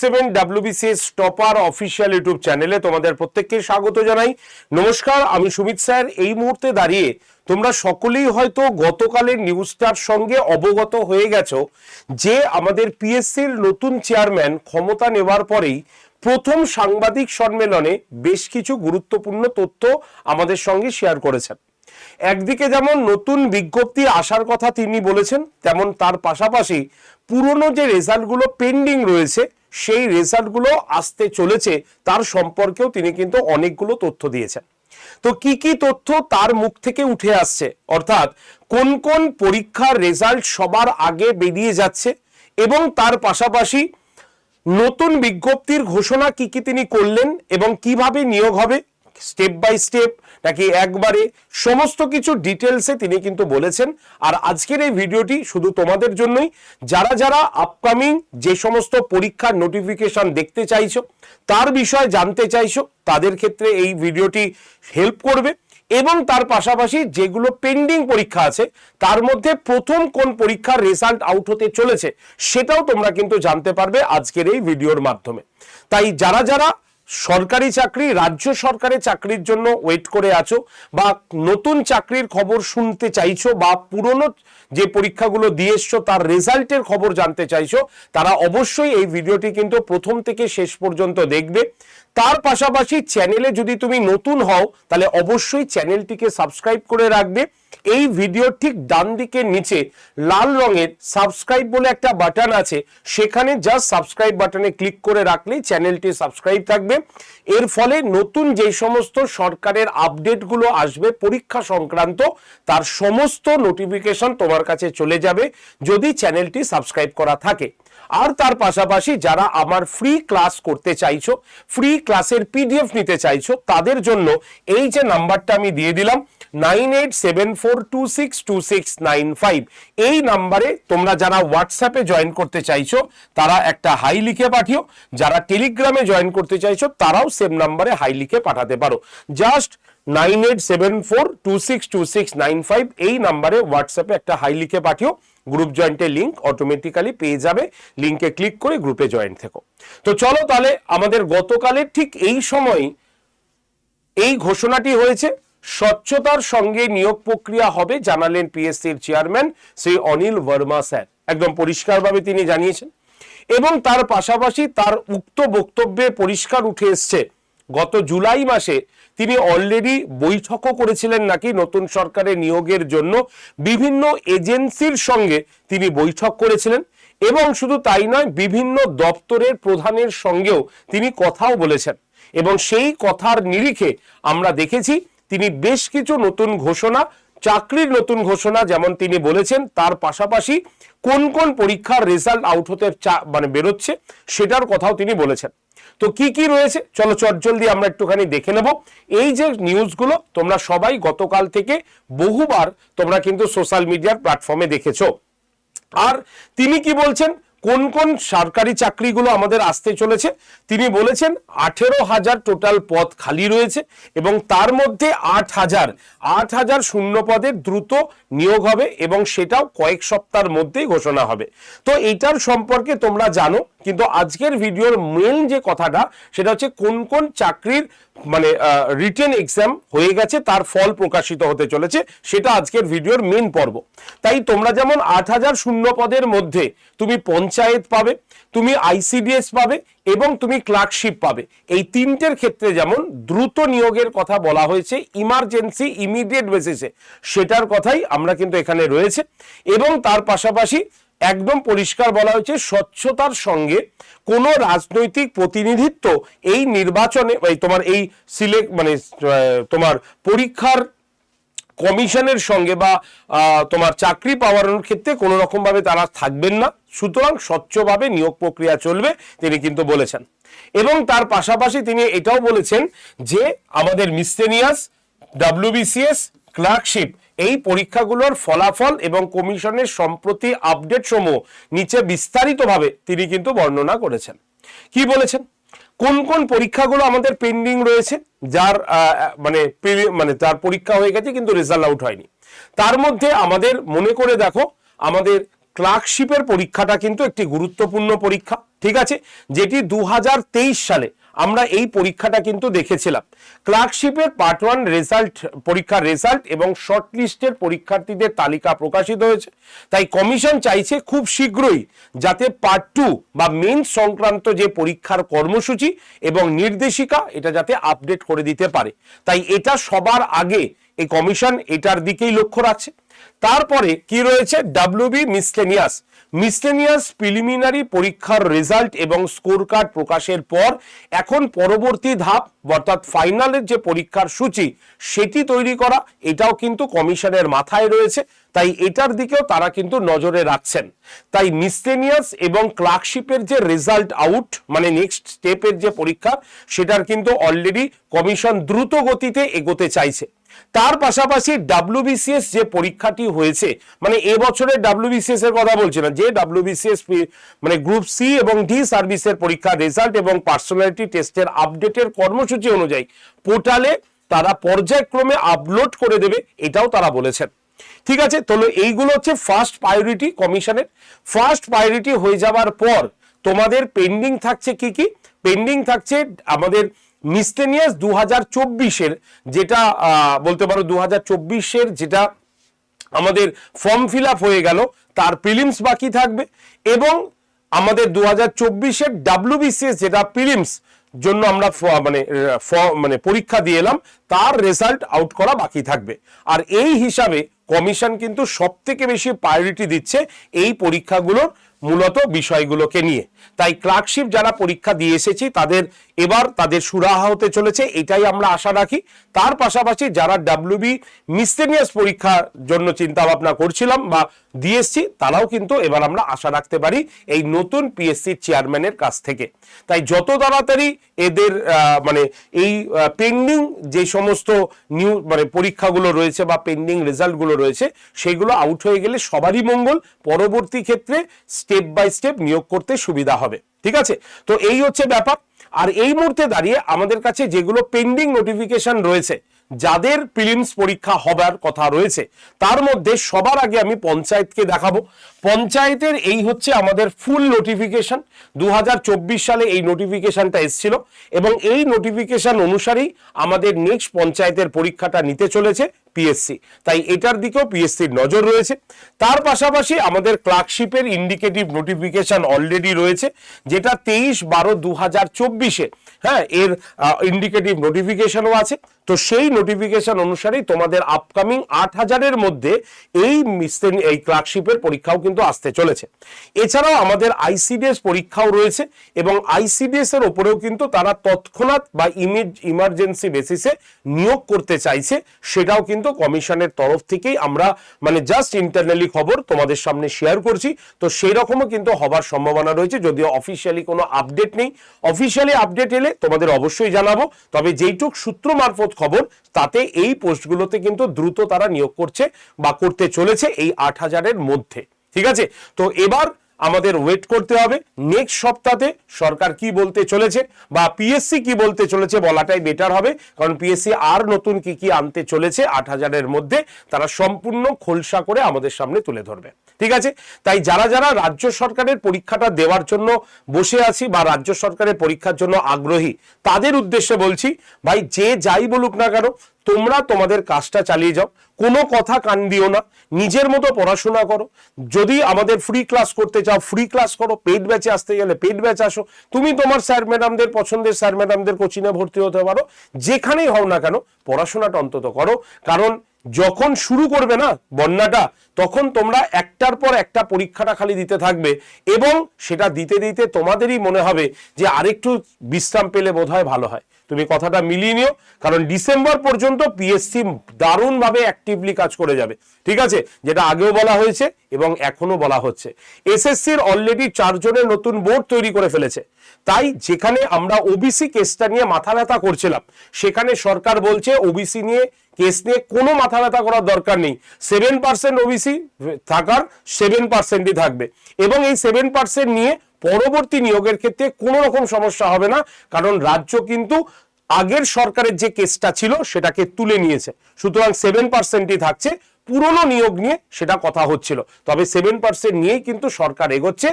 987 WBCS topper official YouTube চ্যানেলে তোমাদের প্রত্যেককে স্বাগত জানাই। নমস্কার, আমি সুমিত স্যার। এই মুহূর্তে দাঁড়িয়ে তোমরা সকলেই হয়তো গতকালের নিউজটার সঙ্গে অবগত হয়ে গেছো যে আমাদের পিএসসির নতুন চেয়ারম্যান ক্ষমতা নেওয়ার পরেই প্রথম সাংবাদিক সম্মেলনে বেশ কিছু গুরুত্বপূর্ণ তথ্য আমাদের সঙ্গে শেয়ার করেছেন। একদিকে যেমন নতুন বিজ্ঞপ্তি আসার কথা তিনি বলেছেন, তেমন তার পাশাপাশি পুরনো যে রেজাল্টগুলো পেন্ডিং রয়েছে সেই রেজাল্টগুলো আসতে চলেছে তার সম্পর্কেও তিনি কিন্তু অনেকগুলো তথ্য দিয়েছেন। তো কি কি তথ্য তার মুখ থেকে উঠে আসছে, অর্থাৎ কোন কোন পরীক্ষার রেজাল্ট সবার আগে বেরিয়ে যাচ্ছে এবং তার পাশাপাশি নতুন বিজ্ঞপ্তির ঘোষণা কি কি তিনি করলেন এবং কিভাবে নিয়োগ হবে, স্টেপ বাই স্টেপ নাকি একবারে, সমস্ত কিছু ডিটেলসে তিনি কিন্তু বলেছেন। আর আজকের এই ভিডিওটি শুধু তোমাদের জন্যই, যারা যারা আপকামিং যে সমস্ত পরীক্ষার নোটিফিকেশন দেখতে চাইছো, তার বিষয়ে জানতে চাইছো, তাদের ক্ষেত্রে এই ভিডিওটি হেল্প করবে। এবং তার পাশাপাশি যেগুলো পেন্ডিং পরীক্ষা আছে তার মধ্যে প্রথম কোন পরীক্ষার রেজাল্ট আউট হতে চলেছে সেটাও তোমরা কিন্তু জানতে পারবে আজকের এই ভিডিওর মাধ্যমে। তাই যারা যারা সরকারি চাকরি, রাজ্য সরকারের চাকরির জন্য ওয়েট করে আছো বা নতুন চাকরির খবর শুনতে চাইছো বা পুরনো যে পরীক্ষাগুলো দিয়ে এসছো তার রেজাল্টের খবর জানতে চাইছো, তারা অবশ্যই এই ভিডিওটি কিন্তু প্রথম থেকে শেষ পর্যন্ত দেখবে। তার পাশাপাশি চ্যানেলে যদি তুমি নতুন হও তাহলে অবশ্যই চ্যানেলটিকে সাবস্ক্রাইব করে রাখবে। এই ভিডিওর ঠিক ডান দিকের নিচে লাল রঙের সাবস্ক্রাইব বলে একটা বাটন আছে, সেখানে জাস্ট সাবস্ক্রাইব বাটনে ক্লিক করে রাখলেই চ্যানেলটি সাবস্ক্রাইব থাকবে। এর ফলে নতুন যে সমস্ত সরকারের আপডেটগুলো আসবে পরীক্ষা সংক্রান্ত তার সমস্ত নোটিফিকেশন তোমার কাছে চলে যাবে যদি চ্যানেলটি সাবস্ক্রাইব করা থাকে। আর তার পাশাপাশি যারা আমার ফ্রি ক্লাস করতে চাইছো, ফ্রি ক্লাসের পিডিএফ নিতে চাইছো, তাদের জন্য এই যে নাম্বারটা আমি দিয়ে দিলাম 9874262695, এই নাম্বারে তোমরা যারা হোয়াটসঅ্যাপে জয়েন করতে চাইছো তারা একটা হাই লিখে পাঠিও, যারা টেলিগ্রামে জয়েন করতে চাইছো তারাও সেম নাম্বারে হাই লিখে পাঠাতে পারো। জাস্ট 9874262695 এই নাম্বারে হোয়াটসঅ্যাপে একটা হাই লিখে পাঠিও, গ্রুপ জয়েন্টের লিঙ্ক অটোমেটিক্যালি পেয়ে যাবে, লিঙ্কে ক্লিক করে গ্রুপে জয়েন থেকো। তো চলো তাহলে আমাদের গতকালের ঠিক এই সময় এই ঘোষণাটি হয়েছে, স্বচ্ছতার সঙ্গে নিয়োগ প্রক্রিয়া হবে জানালেন পিএসসির চেয়ারম্যান শ্রী অনিল ভার্মা স্যার। একদম পরিষ্কারভাবে তিনি জানিয়েছেন এবং তার পাশাপাশি তার উক্ত বক্তব্যে পরিষ্কার উঠে এসছে গত জুলাই মাসে তিনি অলরেডি বৈঠকও করেছিলেন নাকি নতুন সরকারের নিয়োগের জন্য, বিভিন্ন এজেন্সির সঙ্গে তিনি বৈঠক করেছিলেন এবং শুধু তাই নয়, বিভিন্ন দপ্তরের প্রধানের সঙ্গেও তিনি কথাও বলেছেন এবং সেই কথার নিরিখে আমরা দেখেছি তিনি বেশ কিছু নতুন ঘোষণা, চাকরির নতুন ঘোষণা যেমন তিনি বলেছেন, তার পাশাপাশি কোন কোন পরীক্ষার রেজাল্ট আউট হতে বেরোচ্ছে সেটার কথাও তিনি বলেছেন। তো কি কি রয়েছে চলো চটজলদি আমরা একটুখানি দেখে নেব। এই যে নিউজগুলো তোমরা সবাই গতকাল থেকে বহুবার তোমরা কিন্তু সোশ্যাল মিডিয়ার প্ল্যাটফর্মে দেখেছো। আর তিনি কি বলছেন, কোন কোন সরকারি চাকরিগুলো আমাদের আসতে চলেছে, তিনি বলেছেন 18,000 টোটাল পদ খালি রয়েছে এবং তার মধ্যে 8,000 শূন্য পদের দ্রুত নিয়োগ হবে এবং সেটাও কয়েক সপ্তাহের মধ্যেই ঘোষণা হবে। তো এইটার সম্পর্কে তোমরা জানো, কিন্তু আজকের ভিডিওর মেন যে কথাটা সেটা হচ্ছে কোন কোন চাকরির রিটেন এক্সাম হয়ে গেছে তার ফল প্রকাশিত হতে চলেছে, সেটা আজকের ভিডিওর মেন পর্ব। তাই তোমরা যেমন 8,000 শূন্য পদের মধ্যে তুমি পঞ্চায়েত পাবে, তুমি আইসিডিএস পাবে এবং তুমি ক্লার্কশিপ পাবে, এই তিনটের ক্ষেত্রে যেমন দ্রুত নিয়োগের কথা বলা হয়েছে ইমার্জেন্সি ইমিডিয়েট বেসিসে, সেটার কথাই আমরা কিন্তু এখানে রয়েছে। এবং তার পাশাপাশি একদম পরিষ্কার বলা হয়েছে স্বচ্ছতার সঙ্গে কোনো রাজনৈতিক প্রতিনিধিত্ব এই নির্বাচনে তোমার এই তোমার পরীক্ষার কমিশনের সঙ্গে বা তোমার চাকরি পাওয়ার ক্ষেত্রে কোনো রকম ভাবে তারা থাকবেন না, সুতরাং স্বচ্ছভাবে নিয়োগ প্রক্রিয়া চলবে তিনি কিন্তু বলেছেন। এবং তার পাশাপাশি তিনি এটাও বলেছেন যে আমাদের মিসসেলিনিয়াস, WBCS, ক্লার্কশিপ এই পরীক্ষাগুলোর ফলাফল এবং কমিশনের সম্প্রতি আপডেট সমূহ নিচে বিস্তারিতভাবে তিনি কিন্তু বর্ণনা করেছেন। কি বলেছেন, কোন কোন পরীক্ষাগুলো আমাদের পেন্ডিং রয়েছে, যার তার পরীক্ষা হয়ে গেছে কিন্তু রেজাল্ট আউট হয়নি, তার মধ্যে আমাদের মনে করে দেখো আমাদের ক্লার্কশিপের পরীক্ষাটা কিন্তু একটি গুরুত্বপূর্ণ পরীক্ষা, ঠিক আছে, যেটি 2023 সালে আমরা এই পরীক্ষাটা কিন্তু দেখেছিলাম। ক্লার্কশিপের পার্ট 1 রেজাল্ট, পরীক্ষার রেজাল্ট এবং শর্ট লিস্টের পরীক্ষার্থীদের তালিকা প্রকাশিত হয়েছে। তাই কমিশন চাইছে খুব শীঘ্রই যাতে পার্ট 2 বা মেন সংক্রান্ত যে পরীক্ষার কর্মসূচি এবং নির্দেশিকা এটা যাতে আপডেট করে দিতে পারে। তাই এটা সবার আগে এই কমিশন এটার দিকেই লক্ষ্য রাখছে। তারপরে কি রয়েছে, ডাব্লিউবি মিসলেনিয়াস প্রিলিমিনারি পরীক্ষার রেজাল্ট এবং স্কোর কার্ড প্রকাশের পর এখন পরবর্তী ধাপ অর্থাৎ ফাইনালের যে পরীক্ষার সূচি সেটি তৈরি করা, এটাও কিন্তু কমিশনের মাথায় রয়েছে। তাই এটার দিকেও তারা কিন্তু নজরে রাখছেন। তাই মিসলেনিয়াস এবং ক্লার্কশিপের যে রেজাল্ট আউট মানে নেক্সট স্টেপের যে পরীক্ষা সেটার কিন্তু অলরেডি কমিশন দ্রুত গতিতে এগোতে চাইছে। তার পাশাপাশি ডাব্লিউবিসিএস যে পরীক্ষাটি হয়েছে, মানে এবছরের ডাব্লিউবিসিএস এর কথা বলছি না, যে ডাব্লিউবিসিএস মানে গ্রুপ সি এবং ডি সার্ভিসের পরীক্ষার রেজাল্ট এবং পার্সোনালিটি টেস্টের আপডেটের কর্মসূচি অনুযায়ী পোর্টালে তারা পর্যায়ক্রমে আপলোড করে দেবে, এটাও তারা বলেছেন। ঠিক আছে, তাহলে এইগুলো হচ্ছে ফার্স্ট প্রায়োরিটি কমিশনের। ফার্স্ট প্রায়োরিটি হয়ে যাওয়ার পর তোমাদের পেন্ডিং থাকছে কি কি? পেন্ডিং থাকছে আমাদের মিসলেনিয়াস 2024-এর, যেটা বলতে পারো 2024-এর যেটা আমাদের ফর্ম ফিল আপ হয়ে গেল তার প্রিলিমস বাকি থাকবে, এবং আমাদের 2024-এর ডাব্লিউবিসিএস যেটা প্রিলিমস জন্য আমরা মানে পরীক্ষা দিয়ে এলাম তার রেজাল্ট আউট করা বাকি থাকবে। আর এই হিসাবে কমিশন কিন্তু সব থেকে বেশি প্রায়োরিটি দিচ্ছে এই পরীক্ষাগুলোর মূলত বিষয়গুলোকে নিয়ে। তাই ক্লার্কশিপ যারা পরীক্ষা দিয়ে এসেছি তাদের এবার তাদের সুরাহা হতে চলেছে, এটাই আমরা আশা রাখি। তার পাশাপাশি যারা ডাব্লিউবি মিসলেনিয়াস পরীক্ষার জন্য চিন্তা ভাবনা করছিলাম বা দিয়ে এসছি তারাও কিন্তু এবার আমরা আশা রাখতে পারি এই নতুন পিএসসি চেয়ারম্যানের কাছ থেকে। তাই যত তাড়াতাড়ি এদের মানে এই পেন্ডিং যে সমস্ত মানে পরীক্ষাগুলো রয়েছে বা পেন্ডিং রেজাল্টগুলো রয়েছে সেগুলো আউট হয়ে গেলে সবারই মঙ্গল, পরবর্তী ক্ষেত্রে স্টেপ বাই স্টেপ নিয়োগ করতে সুবিধা হবে। ঠিক আছে, তো এই হচ্ছে ব্যাপার। আর এই মুহূর্তে দাঁড়িয়ে আমাদের কাছে যেগুলো পেন্ডিং নোটিফিকেশন রয়েছে, যাদের প্রিলিমস পরীক্ষা হবার কথা রয়েছে, তার মধ্যে সবার আগে আমি পঞ্চায়েতকে দেখাবো। পঞ্চায়েতের এই হচ্ছে আমাদের ফুল নোটিফিকেশন। 2024 সালে এই নোটিফিকেশনটা এসেছিল এবং এই নোটিফিকেশন অনুসারেই আমাদের নেক্সট পঞ্চায়েতের পরীক্ষাটা নিতে চলেছে পিএসসি। তাই এটার দিকেও পিএসসির নজর রয়েছে। তার পাশাপাশি আমাদের ক্লার্কশিপের ইন্ডিকেটিভ নোটিফিকেশন অলরেডি রয়েছে, যেটা 23/12/2024-এ হ্যাঁ এর ইন্ডিকেটিভ নোটিফিকেশনও আছে। তো সেই নোটিফিকেশন অনুসারেই তোমাদের আপকামিং 8000-এর মধ্যে এই ক্লার্কশিপের পরীক্ষাও কিন্তু আসতে চলেছে। এছাড়াও আমাদের আইসিডিএস পরীক্ষাও রয়েছে এবং আইসিডিএস এর উপরেও কিন্তু তারা তৎক্ষণাৎ বা ইমার্জেন্সি বেসিসে নিয়োগ করতে চাইছে, সেটাও কিন্তু কমিশনের তরফ থেকেই আমরা মানে জাস্ট ইন্টারনালি খবর তোমাদের সামনে শেয়ার করছি। তো সেই রকমও কিন্তু হবার সম্ভাবনা রয়েছে, যদিও অফিসিয়ালি কোনো আপডেট নেই। অফিসিয়ালি আপডেট এলে তোমাদের অবশ্যই জানাবো, তবে যেইটুক সূত্র মারফত খবর তাতে এই পোস্টগুলোতে কিন্তু দ্রুত তারা নিয়োগ করছে বা করতে চলেছে এই 8000-এর মধ্যে। ঠিক আছে, তো এবার আমাদের ওয়েট করতে হবে নেক্সট সপ্তাহে সরকার কি বলতে চলেছে বা পিএসসি কি বলতে চলেছে বলাটাই বেটার হবে, কারণ পিএসসি আর নতুন কি কি আনতে চলেছে 8000-এর মধ্যে তারা সম্পূর্ণ খোলসা করে আমাদের সামনে তুলে ধরবে। ঠিক আছে, তাই যারা যারা রাজ্য সরকারের পরীক্ষাটা দেওয়ার জন্য বসে আছি বা রাজ্য সরকারের পরীক্ষার জন্য আগ্রহী তাদের উদ্দেশ্যে বলছি, ভাই যে যাই বলুক না কেন তোমরা তোমাদের কাজটা চালিয়ে যাও, কোনো কথা কান দিও না, নিজের মতো পড়াশোনা করো। যদি আমাদের ফ্রি ক্লাস করতে চাও ফ্রি ক্লাস করো, পেইড ব্যাচে আসতে গেলে পেইড ব্যাচ আসো, তুমি তোমার স্যার ম্যাডামদের পছন্দের স্যার ম্যাডামদের কোচিংয়ে ভর্তি হতে পারো, যেখানেই হও না কেন পড়াশোনাটা অন্তত করো। কারণ যখন শুরু করবে না বন্যাটা, তখন তোমরা একটার পর একটা পরীক্ষাটা খালি দিতে থাকবে এবং সেটা দিতে দিতে তোমাদেরই মনে হবে যে আরেকটু বিশ্রাম পেলে বোধহয় ভালো হয়। তুমি কথাটা মিলিয়ে নিও, কারণ ডিসেম্বর পর্যন্ত পিএসসি দারুণভাবে অ্যাক্টিভলি কাজ করে যাবে। ঠিক আছে, যেটা আগেও বলা হয়েছে এবং এখনো বলা হচ্ছে। এসএসসির অলরেডি 4 জনের নতুন বোর্ড তৈরি করে ফেলেছে। তাই যেখানে আমরা ওবিসি কেসটা নিয়ে মাথা ব্যথা করছিলাম, সেখানে সরকার বলছে ওবিসি নিয়ে কেস নিয়ে কোনো মাথা ব্যথা করার দরকার নেই। 7% ওবিসি থাকার 7%ই থাকবে এবং এই 7% নিয়ে পরবর্তী নিয়োগের ক্ষেত্রে কোনো রকম সমস্যা হবে না, কারণ রাজ্য কিন্তু আগের সরকারের যে কেসটা ছিল সেটাকে তুলে নিয়েছে। সুতরাং 7%ই থাকছে, পুরনো নিয়োগ নিয়ে সেটা কথা হচ্ছিল, তবে 7% নিয়েই কিন্তু সরকার এগোচ্ছে,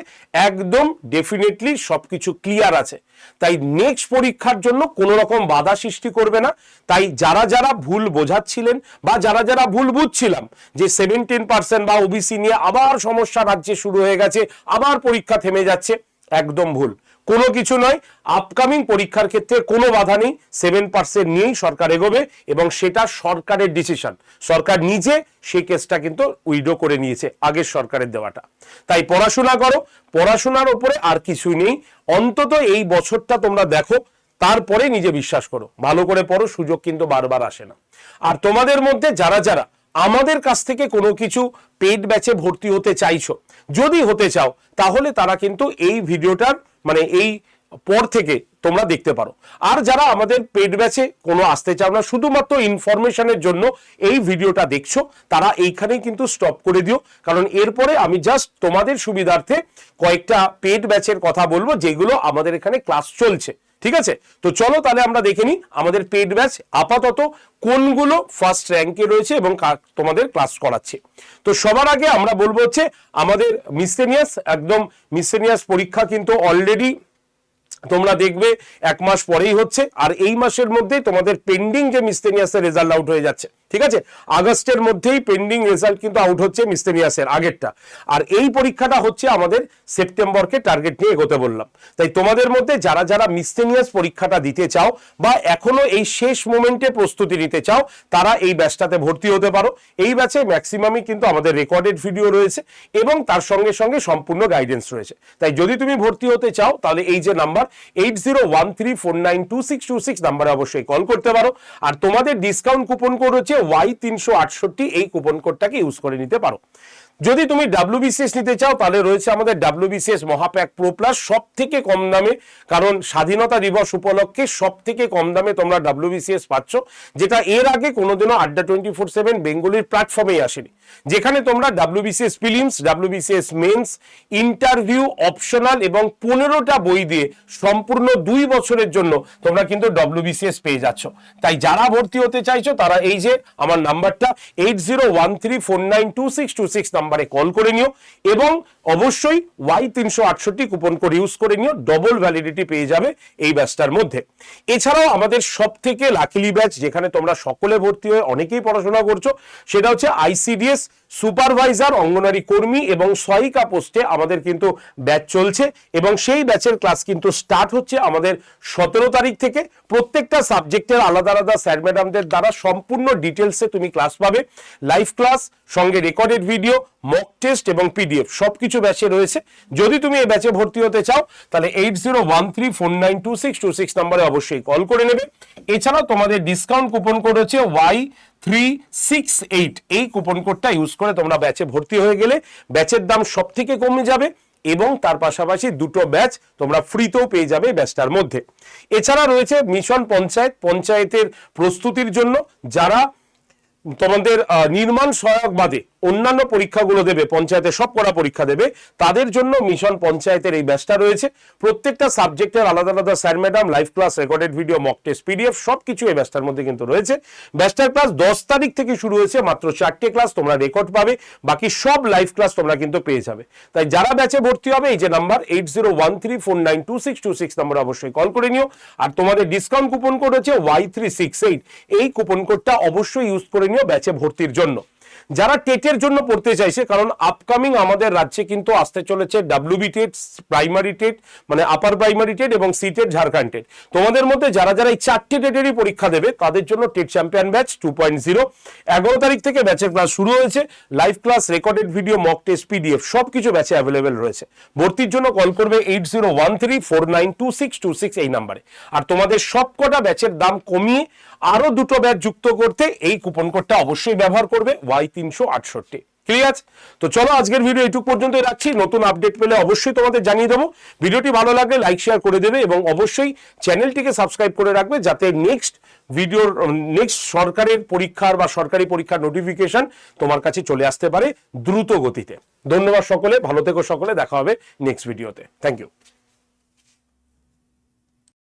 একদম ডেফিনেটলি সবকিছু ক্লিয়ার আছে। তাই নেক্সট পরীক্ষার জন্য কোনো রকম বাধা সৃষ্টি করবে না। তাই যারা যারা ভুল বোঝাচ্ছিলেন বা যারা যারা ভুল বুঝছিলাম যে 17% বা ওবিসি নিয়ে আবার সমস্যা রাজ্যে শুরু হয়ে গেছে, আবার পরীক্ষা থেমে যাচ্ছে, একদম ভুল, কোনো কিছু নয়। আপকামিং পরীক্ষার ক্ষেত্রে কোনো বাধা নেই, 7% নিয়েই সরকার এগোবে এবং সেটা সরকারের ডিসিশন, সরকার নিজে সেই কেসটা কিন্তু উইড্রো করে নিয়েছে আগের সরকারের দেওয়াটা। তাই পড়াশোনা করো, পড়াশোনার উপরে আর কিছু নেই, অন্তত এই বছরটা তোমরা দেখো, তারপরে নিজে বিশ্বাস করো, ভালো করে পড়ো, সুযোগ কিন্তু বারবার আসে না। আর তোমাদের মধ্যে যারা যারা আমাদের কাছ থেকে কোনো কিছু পেইড ব্যাচে ভর্তি হতে চাইছো, যদি হতে চাও, তাহলে তারা কিন্তু এই ভিডিওটার মানে এই পর থেকে তোমরা দেখতে পারো। আর যারা আমাদের পেইড ব্যাচে কোনো আসতে চাও না, শুধুমাত্র ইনফরমেশনের জন্য এই ভিডিওটা দেখছো, তারা এইখানেই কিন্তু স্টপ করে দিও, কারণ এরপরে আমি জাস্ট তোমাদের সুবিধার্থে কয়েকটা পেইড ব্যাচের কথা বলবো যেগুলো আমাদের এখানে ক্লাস চলছে, ঠিক আছে? তো চলো তাহলে আমরা দেখে নিই আমাদের পেইড ব্যাচ আপাতত কোনগুলো ফার্স্ট র্যাঙ্কে রয়েছে এবং তোমাদের ক্লাস করাচ্ছে। তো সবার আগে আমরা বলবো হচ্ছে আমাদের মিসেলিনিয়াস, একদম মিসেলিনিয়াস পরীক্ষা কিন্তু অলরেডি তোমরা দেখবে 1 মাস পরেই হচ্ছে, আর এই মাসের মধ্যেই তোমাদের পেন্ডিং যে মিসেলিনিয়াসের রেজাল্ট আউট হয়ে যাচ্ছে, ঠিক আছে? আগস্টের মধ্যেই পেন্ডিং রেজাল্ট কিন্তু আউট হচ্ছে মিসেলিনিয়াসের আগেরটা, আর এই পরীক্ষাটা হচ্ছে আমাদের সেপ্টেম্বরকে টার্গেট নিয়ে এগোতে বললাম। তাই তোমাদের মধ্যে যারা যারা মিসেলিনিয়াস পরীক্ষাটা দিতে চাও বা এখনো এই শেষ মোমেন্টে প্রস্তুতি নিতে চাও, তারা এই ব্যাচটাতে ভর্তি হতে পারো। এই ব্যাচে ম্যাক্সিমামই কিন্তু আমাদের রেকর্ডেড ভিডিও রয়েছে এবং তার সঙ্গে সঙ্গে সম্পূর্ণ গাইডেন্স রয়েছে। তাই যদি তুমি ভর্তি হতে চাও, তাহলে এই যে নাম্বার 8013492626 নাম্বারে অবশ্যই কল করতে পারো। আর তোমাদের ডিসকাউন্ট কুপন কোড হচ্ছে Y368, এই কুপন কোডটাকে ইউজ করে নিতে পারো। যদি তুমি WBCS নিতে চাও, তাহলে রয়েছে আমাদের WBCS মহাপ্যাক প্রো প্লাস, সব থেকে কম দামে, কারণ স্বাধীনতা দিবস উপলক্ষে সব থেকে কম দামে তোমরা WBCS পাচ্ছ, যেটা এর আগে কোনোদিনও আড্ডা 24/7 বেঙ্গলির প্ল্যাটফর্মেই আসেনি, যেখানে তোমরা WBCS prelims, WBCS mains, interview, optional এবং 15টা বই দিয়ে সম্পূর্ণ 2 বছরের জন্য তোমরা কিন্তু WBCS পেয়ে যাচ্ছ। তাই যারা ভর্তি হতে চাইছো, তারা এই যে আমার নাম্বারটা 8013492626 নাম্বারে কল করে নিও এবং অবশ্যই Y368 কুপন কোড ইউজ করে নিও, ডবল ভ্যালিডিটি পেয়ে যাবে এই ব্যাচটার মধ্যে। এছাড়াও আমাদের সব থেকে লাকিলি ব্যাচ, যেখানে তোমরা সকলে ভর্তি হয়ে অনেকেই পড়াশোনা করছো, সেটা হচ্ছে ICDS সুপারভাইজার, অঙ্গনারী কর্মী এবং সহায়িকা পোস্টে আমাদের কিন্তু ব্যাচ চলছে এবং সেই ব্যাচের ক্লাস কিন্তু স্টার্ট হচ্ছে আমাদের 17 তারিখ থেকে। প্রত্যেকটা সাবজেক্টের আলাদা আলাদা স্যার ম্যাডামদের দ্বারা সম্পূর্ণ ডিটেলসে তুমি ক্লাস পাবে, লাইভ ক্লাস, সঙ্গে রেকর্ডেড ভিডিও, মক টেস্ট এবং PDF সবকিছু ব্যাচে রয়েছে। যদি তুমি এই ব্যাচে ভর্তি হতে চাও, তাহলে 8013492626 নম্বরে অবশ্যই কল করে নেবে। এছাড়াও তোমাদের ডিসকাউন্ট কুপন কোড হচ্ছে Y368, এই কুপন কোডটা ইউজ করে তোমরা ব্যাচে ভর্তি হয়ে গেলে ব্যাচের দাম সব থেকে কমে যাবে এবং তার পাশাপাশি 2টো ব্যাচ তোমরা ফ্রিতেও পেয়ে যাবে ব্যাচটার মধ্যে। এছাড়া রয়েছে মিশন পঞ্চায়েত, পঞ্চায়েতের প্রস্তুতির জন্য যারা তোমাদের নির্মাণ সহায়ক বাদে অন্যান্য পরীক্ষাগুলো দেবে, পঞ্চায়েতের সব করা পরীক্ষা দেবে, তাদের জন্য মিশন পঞ্চায়েতের এই ব্যাচটা রয়েছে। প্রত্যেকটা সাবজেক্টের আলাদা আলাদা sir madam, live class, recorded video, mock test, PDF সবকিছু এই ব্যাচটার মধ্যে কিন্তু রয়েছে। ব্যাচটার ক্লাস 10 তারিখ থেকে শুরু হয়েছে, মাত্র 4টে ক্লাস তোমরা রেকর্ড পাবে, বাকি সব লাইভ ক্লাস তোমরা কিন্তু পেয়ে যাবে। তাই যারা ব্যাচে ভর্তি হবে, এই যে নাম্বার 8013492626 নম্বরে অবশ্যই কল করে নিও। আর তোমাদের ডিসকাউন্ট কুপন কোড হচ্ছে Y368, এই কুপন কোডটা অবশ্যই ইউজ করে নিও ব্যাচে ভর্তির জন্য। যারা টেটের জন্য পড়তে চাইছে, কারণ আপকামিং আমাদের রাজ্যে কিন্তু আসতে চলেছে WB টেট, প্রাইমারি টেট মানে আপার প্রাইমারি টেট এবং সি টেট, ঝাড়খণ্ড টেট। তোমাদের মধ্যে যারা যারা এই 4টে টেটেরই পরীক্ষা দেবে, তাদের জন্য টেট চ্যাম্পিয়ন ব্যাচ 2.0 11 তারিখ থেকে ব্যাচের ক্লাস শুরু হয়েছে। Live class, recorded video, mock test, PDF সবকিছু ব্যাচে অ্যাভেলেবেল রয়েছে। ভর্তির জন্য কল করবে 8013492626 এই নাম্বারে। আর তোমাদের সবকটা ব্যাচের দাম কমিয়ে আরো 2টো ব্যাচ যুক্ত করতে এই কুপন কোডটা অবশ্যই ব্যবহার করবে Y368। ক্লিয়ার? তো চলো আজকের ভিডিও এইটুকু পর্যন্তই রাখছি। নতুন আপডেট পেলে অবশ্যই তোমাদের জানিয়ে দেবো। ভিডিওটি ভালো লাগলে লাইক শেয়ার করে দেবে এবং অবশ্যই চ্যানেলটিকে সাবস্ক্রাইব করে রাখবে, যাতে নেক্সট সরকারের পরীক্ষার বা সরকারি পরীক্ষার নোটিফিকেশন তোমার কাছে চলে আসতে পারে দ্রুত গতিতে। ধন্যবাদ সকলে, ভালো থেকো সকলে, দেখা হবে নেক্সট ভিডিওতে। Thank you.